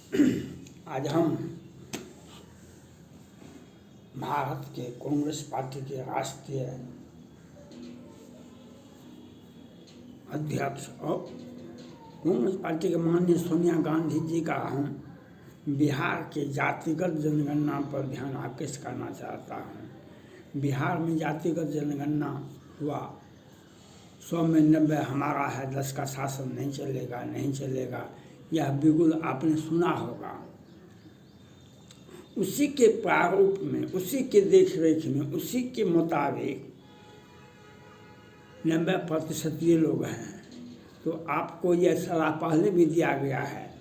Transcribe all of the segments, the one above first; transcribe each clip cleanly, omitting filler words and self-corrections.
आज हम भारत के कांग्रेस पार्टी के राष्ट्रीय अध्यक्ष और कांग्रेस पार्टी के माननीय सोनिया गांधी जी का हम बिहार के जातिगत जनगणना पर ध्यान आकृष्ट करना चाहता हूँ। बिहार में जातिगत जनगणना हुआ 100 में 90 हमारा है, 10 का शासन नहीं चलेगा, यह बिल्कुल आपने सुना होगा। उसी के प्रारूप में, उसी के देख रेख में, उसी के मुताबिक 90% ये लोग हैं। तो आपको यह सलाह पहले भी दिया गया है,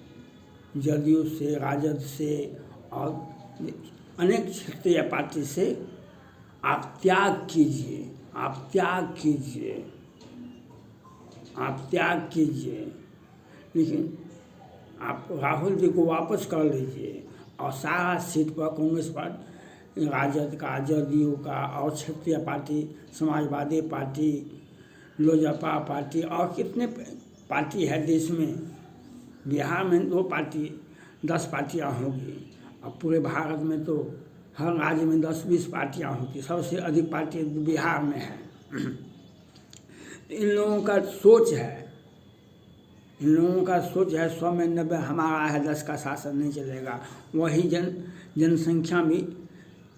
जदयू से, राजद से और अनेक क्षेत्रीय पार्टी से आप त्याग कीजिए, आप त्याग कीजिए। लेकिन आप राहुल जी को वापस कर लीजिए और सारा सीट पर कांग्रेस पार्टी, राजद का, जदयू का और क्षेत्रीय party, Samajwadi party, LJP party और कितने पार्टी है देश में। बिहार में 2 पार्टी 10 पार्टियाँ होंगी और पूरे भारत में तो हर राज्य में 10-20 पार्टियाँ होती। सबसे अधिक पार्टी बिहार में है। इन लोगों का सोच है, 100 में 90 हमारा है, 10 का शासन नहीं चलेगा। वही जनसंख्या भी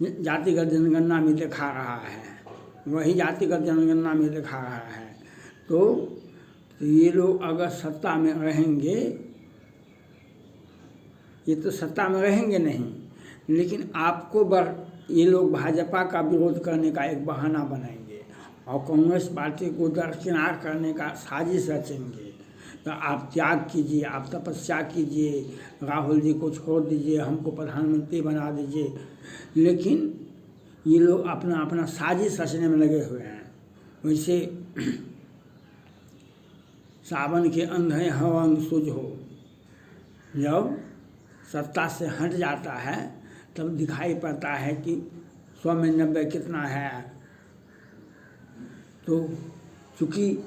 जातिगत जनगणना में दिखा रहा है। तो ये लोग अगर सत्ता में रहेंगे, ये तो सत्ता में रहेंगे नहीं, लेकिन आपको ये लोग भाजपा का विरोध करने का एक बहाना बनाएंगे और कांग्रेस पार्टी को दरकिनार करने का साजिश रचेंगे। तो आप त्याग कीजिए, आप तपस्या कीजिए, राहुल जी को छोड़ दीजिए, हमको प्रधानमंत्री बना दीजिए। लेकिन ये लोग अपना साजिश रचने में लगे हुए हैं। वैसे सावन के अंधे हवन सूझो, जब सत्ता से हट जाता है तब दिखाई पड़ता है कि 100 में 90 कितना है। तो चूँकि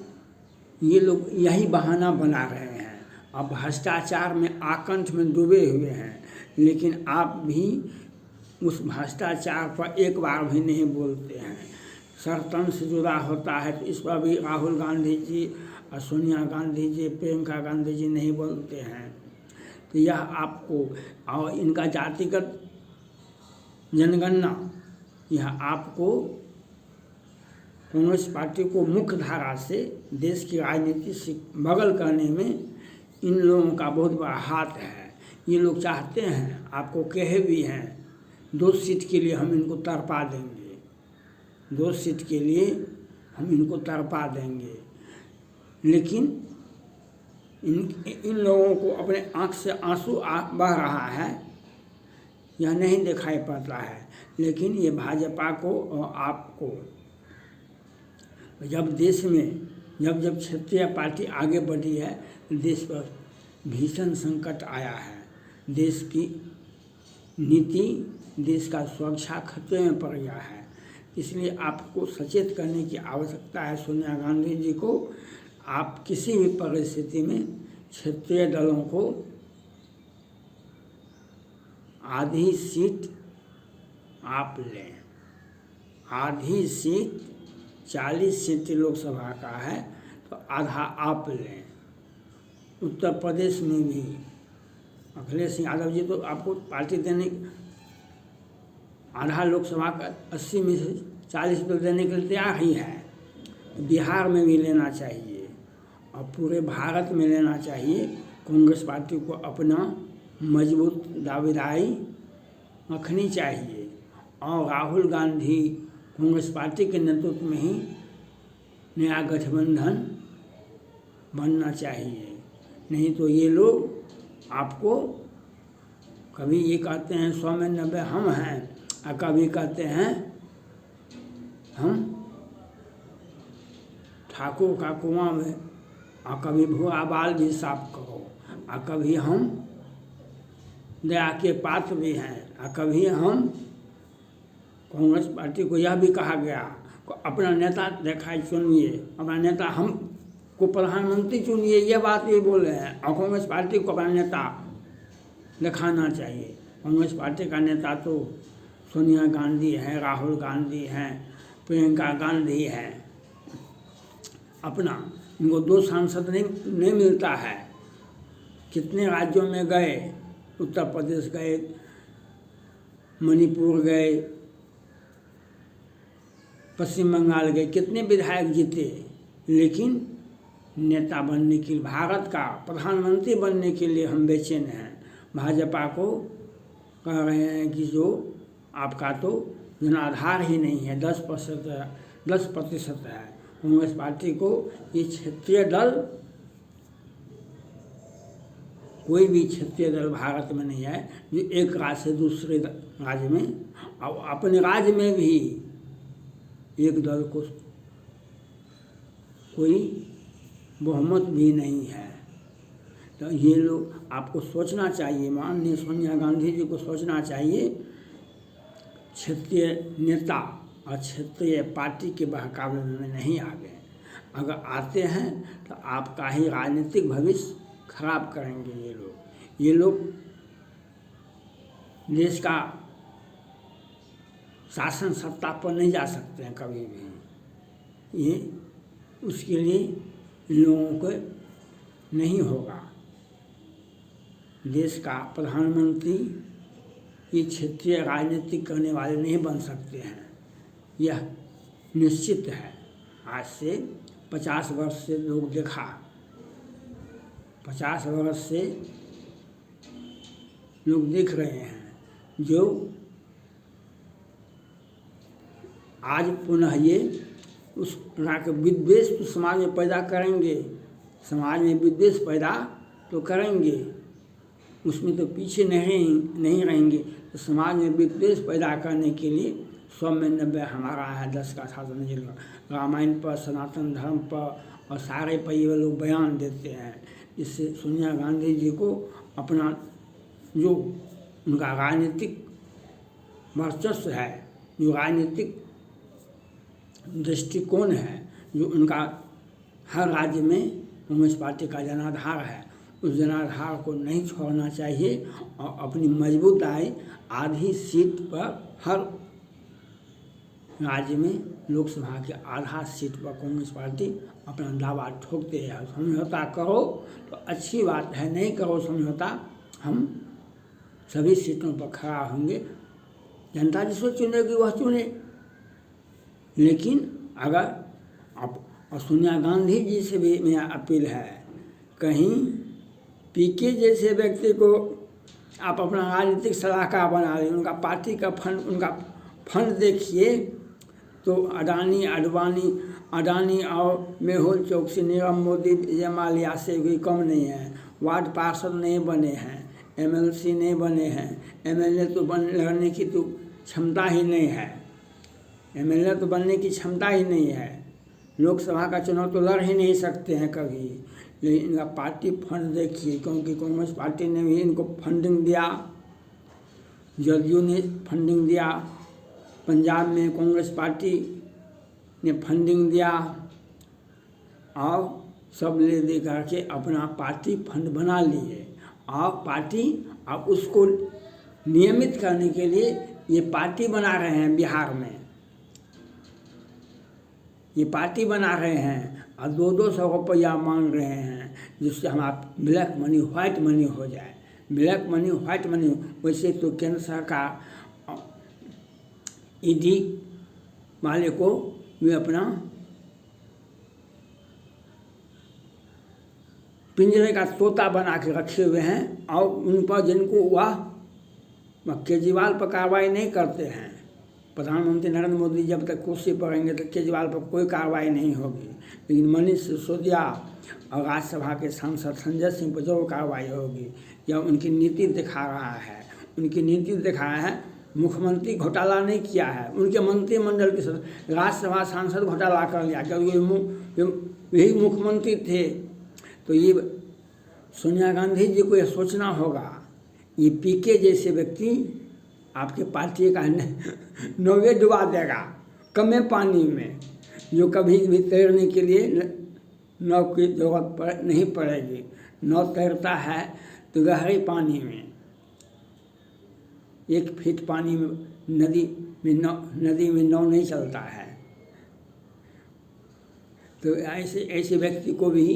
ये लोग यही बहाना बना रहे हैं, अब भ्रष्टाचार में आकंठ में डूबे हुए हैं, लेकिन आप भी उस भ्रष्टाचार पर एक बार भी नहीं बोलते हैं। सर्तन से जुड़ा होता है तो इस पर भी राहुल गांधी जी और सोनिया गांधी जी, प्रियंका गांधी जी नहीं बोलते हैं। तो यह आपको और इनका जातिगत जनगणना, यह आपको कांग्रेस पार्टी को मुख्य धारा से देश की राजनीति से बगल करने में इन लोगों का बहुत बड़ा हाथ है। ये लोग चाहते हैं, आपको कहे भी हैं, 2 सीट के लिए हम इनको तरपा देंगे, 2 सीट के लिए हम इनको तरपा देंगे। लेकिन इन लोगों को अपने आँख से आंसू बह रहा है, यह नहीं दिखाई पड़ता है। लेकिन ये भाजपा को और आपको, जब देश में जब क्षेत्रीय पार्टी आगे बढ़ी है, देश पर भीषण संकट आया है। देश की नीति, देश का सुरक्षा खतरे में पड़ गया है। इसलिए आपको सचेत करने की आवश्यकता है सोनिया गांधी जी को। आप किसी भी परिस्थिति में क्षेत्रीय दलों को आधी सीट आप लें, आधी सीट 40 सीट लोकसभा का है तो आधा आप लें। उत्तर प्रदेश में भी अखिलेश यादव जी तो आपको पार्टी देने, आधा लोकसभा का 80 में से 40 तो देने के लिए तैयार ही है। बिहार में भी लेना चाहिए और पूरे भारत में लेना चाहिए। कांग्रेस पार्टी को अपना मजबूत दावेदारी रखनी चाहिए और राहुल गांधी कांग्रेस पार्टी के नेतृत्व में ही नया गठबंधन बनना चाहिए। नहीं तो ये लोग आपको कभी ये कहते हैं 100 में 90 हम हैं और कभी कहते हैं हम ठाकुर का कुआं में, और कभी भूरा बाल भी साफ करो, और कभी हम दया के पात्र भी हैं, और कभी हम कांग्रेस पार्टी को यह भी कहा गया अपना नेता दिखाई चुनिए, अपना नेता हम को प्रधानमंत्री चुनिए, ये बात ये बोल रहे हैं। और कांग्रेस पार्टी को अपना नेता दिखाना चाहिए। कांग्रेस पार्टी का नेता तो सोनिया गांधी हैं, राहुल गांधी हैं, प्रियंका गांधी हैं। अपना इनको 2 सांसद नहीं मिलता है। कितने राज्यों में गए, उत्तर प्रदेश गए, मणिपुर गए, पश्चिम बंगाल गए, कितने विधायक जीते, लेकिन नेता बनने के लिए, भारत का प्रधानमंत्री बनने के लिए हम बेचैन हैं। भाजपा को कह रहे हैं कि जो आपका तो जनाधार ही नहीं है, 10% है। कांग्रेस पार्टी को ये क्षेत्रीय दल, कोई भी क्षेत्रीय दल भारत में नहीं है जो एक राज्य से दूसरे राज्य में, और अपने राज्य में भी एक दल को कोई बहुमत भी नहीं है। तो ये लोग आपको सोचना चाहिए, माननीय सोनिया गांधी जी को सोचना चाहिए। क्षेत्रीय नेता और क्षेत्रीय पार्टी के बहकावे में नहीं आ गए। अगर आते हैं तो आपका ही राजनीतिक भविष्य खराब करेंगे ये लोग। ये लोग देश का शासन सत्ता पर नहीं जा सकते हैं कभी भी। ये उसके लिए इन लोगों को नहीं होगा। देश का प्रधानमंत्री ये क्षेत्रीय राजनीति करने वाले नहीं बन सकते हैं, यह निश्चित है। आज से 50 वर्ष से लोग देखा, 50 वर्ष से लोग देख रहे हैं, जो आज पुनः ये उस प्रकार के विद्वेष तो समाज में पैदा करेंगे, समाज में विद्वेष पैदा तो करेंगे, उसमें तो पीछे नहीं रहेंगे। तो समाज में विद्वेष पैदा करने के लिए 100 में 90 हमारा है, 10 का शासन जिला। रामायण पर, सनातन धर्म पर और सारे पर ये लोग बयान देते हैं। इससे सोनिया गांधी जी को अपना जो उनका राजनीतिक वर्चस्व है, जो राजनीतिक दृष्टिकोण है, जो उनका हर राज्य में कांग्रेस पार्टी का जनाधार है, उस जनाधार को नहीं छोड़ना चाहिए और अपनी मजबूत आधी सीट पर, हर राज्य में लोकसभा के आधा सीट पर कांग्रेस पार्टी अपना दावा ठोकते हैं। समझौता करो तो अच्छी बात है, नहीं करो समझौता, हम सभी सीटों पर खड़ा होंगे। जनता जिसको चुनेगी वह चुने। लेकिन अगर आप, और सोनिया गांधी जी से भी मेरा अपील है, कहीं पीके जैसे व्यक्ति को आप अपना राजनीतिक सलाहकार बना लें, उनका पार्टी का फंड, उनका फंड देखिए तो अडानी और मेहुल चौकसी, नीरव मोदी, जयमाल्या से भी कम नहीं है। वार्ड पार्षद नहीं बने हैं, MLC नहीं बने हैं, MLA तो लड़ने की तो क्षमता ही नहीं है, MLA तो बनने की क्षमता ही नहीं है। लोकसभा का चुनाव तो लड़ ही नहीं सकते हैं कभी। लेकिन इनका पार्टी फंड देखिए, क्योंकि कांग्रेस पार्टी ने भी इनको फंडिंग दिया, जदयू ने फंडिंग दिया, पंजाब में कांग्रेस पार्टी ने फंडिंग दिया, और सब ले दे करके अपना पार्टी फंड बना लिए। और पार्टी अब उसको नियमित करने के लिए ये पार्टी बना रहे हैं। बिहार में ये पार्टी बना रहे हैं और 200 रुपया मांग रहे हैं, जिससे हमारा ब्लैक मनी व्हाइट मनी हो जाए। ब्लैक मनी व्हाइट मनी, वैसे तो केंद्र सरकार ED वाले को वे अपना पिंजरे का तोता बना के रखे हुए हैं, और उन पर जिनको वह केजरीवाल पर कार्रवाई नहीं करते हैं। प्रधानमंत्री नरेंद्र मोदी जब तक कुर्सी पर रहेंगे तो केजरीवाल पर कोई कार्रवाई नहीं होगी, लेकिन मनीष सिसोदिया और राज्यसभा के सांसद संजय सिंह पर जरूर कार्रवाई होगी। यह उनकी नीति दिखा रहा है, उनकी नीति दिखा रहा है। मुख्यमंत्री घोटाला नहीं किया है, उनके मंत्रिमंडल के सदस्य, राज्यसभा सांसद घोटाला कर लिया, क्योंकि यही मुख्यमंत्री थे। तो ये सोनिया गांधी जी को यह सोचना होगा, ये पीके जैसे व्यक्ति आपके पार्टी का नौवे डुबा देगा कमे पानी में, जो कभी भी तैरने के लिए नाव की जरूरत नहीं पड़ेगी। नाव तैरता है तो गहरे पानी में, 1 फीट पानी में नदी में नाव नहीं चलता है। तो ऐसे व्यक्ति को भी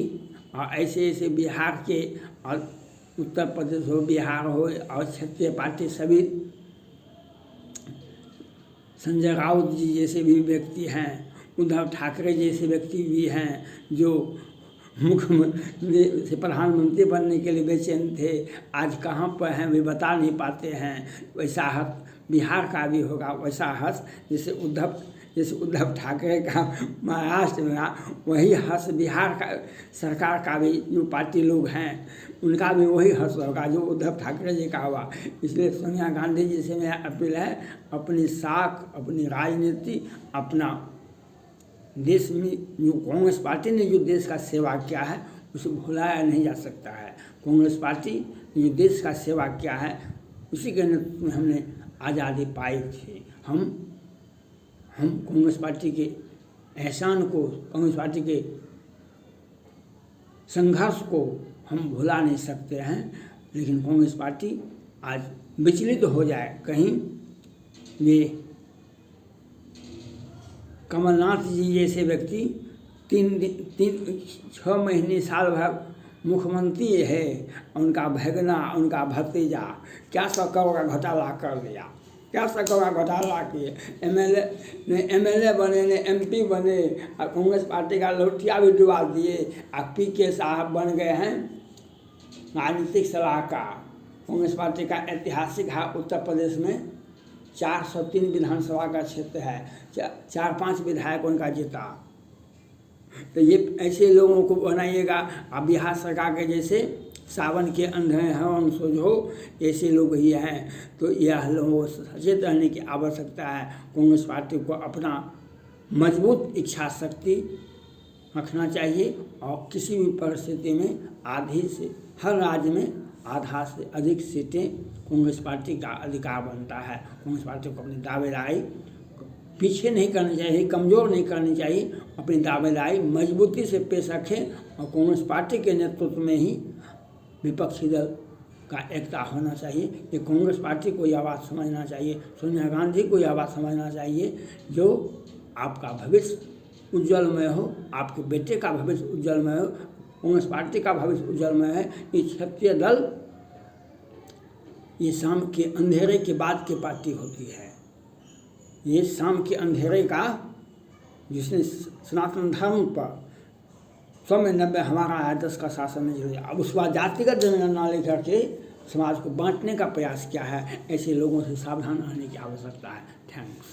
और ऐसे बिहार के और उत्तर प्रदेश हो, बिहार हो और क्षेत्रीय पार्टी सभी, संजय राउत जी जैसे भी व्यक्ति हैं, उद्धव ठाकरे जैसे व्यक्ति भी हैं जो मुख्यमंत्री से प्रधानमंत्री बनने के लिए बेचैन थे, आज कहाँ पर हैं वे बता नहीं पाते हैं। वैसा हक बिहार का भी होगा, वैसा हक जैसे उद्धव ठाकरे का महाराष्ट्र में, वही हक बिहार का सरकार का भी जो पार्टी लोग हैं उनका भी वही हक होगा जो उद्धव ठाकरे जी का हुआ। इसलिए सोनिया गांधी जी से मेरा अपील है, अपनी साख, अपनी राजनीति, अपना देश में जो कांग्रेस पार्टी ने जो देश का सेवा किया है उसे भुलाया नहीं जा सकता है। कांग्रेस पार्टी ने जो देश का सेवा किया है उसी के नेतृत्व में हमने आज़ादी पाई थी। हम कांग्रेस पार्टी के एहसान को, कांग्रेस पार्टी के संघर्ष को हम भुला नहीं सकते हैं। लेकिन कांग्रेस पार्टी आज विचलित हो जाए, कहीं वे कमलनाथ जी जैसे व्यक्ति 6 महीने साल भर मुख्यमंत्री है, उनका भगना, उनका भतीजा क्या सब का घोटाला कर दिया, क्या सब का घोटाला किए, एमएलए बने ने एमपी बने और कांग्रेस पार्टी का लौटिया भी डुबा दिए। और PK साहब बन गए हैं राजनीतिक सलाहकार। कांग्रेस पार्टी का ऐतिहासिक है, उत्तर प्रदेश में 403 विधानसभा का क्षेत्र है, 4-5 विधायक उनका जीता। तो ये ऐसे लोगों को बनाइएगा। अब बिहार सरकार के जैसे सावन के अंधे हवन सोझो ऐसे लोग ही हैं। तो यह लोगों को सचेत रहने की आवश्यकता है। कांग्रेस पार्टी को अपना मजबूत इच्छा शक्ति रखना चाहिए और किसी भी परिस्थिति में आधी से, हर राज्य में आधा से अधिक सीटें कांग्रेस पार्टी का अधिकार बनता है। कांग्रेस पार्टी को अपनी दावेदारी पीछे नहीं करनी चाहिए, कमज़ोर नहीं करनी चाहिए, अपनी दावेदारी मजबूती से पेश रखें और कांग्रेस पार्टी के नेतृत्व में ही विपक्षी दल का एकता होना चाहिए। ये कांग्रेस पार्टी को यह बात समझना चाहिए, सोनिया गांधी को यह बात समझना चाहिए, जो आपका भविष्य उज्जवलमय हो, आपके बेटे का भविष्य उज्जवलमय हो, कांग्रेस पार्टी का भविष्य उज्जवलमय है। ये क्षेत्रीय दल ये शाम के अंधेरे के बाद की पार्टी होती है। ये शाम के अंधेरे का, जिसने सनातन धर्म पर 100 में 90 हमारा आदर्श का शासन नहीं चलेगा, अब उसके बाद जातिगत जनगणना लेकर के समाज को बांटने का प्रयास किया है। ऐसे लोगों से सावधान रहने की आवश्यकता है। थैंक्स।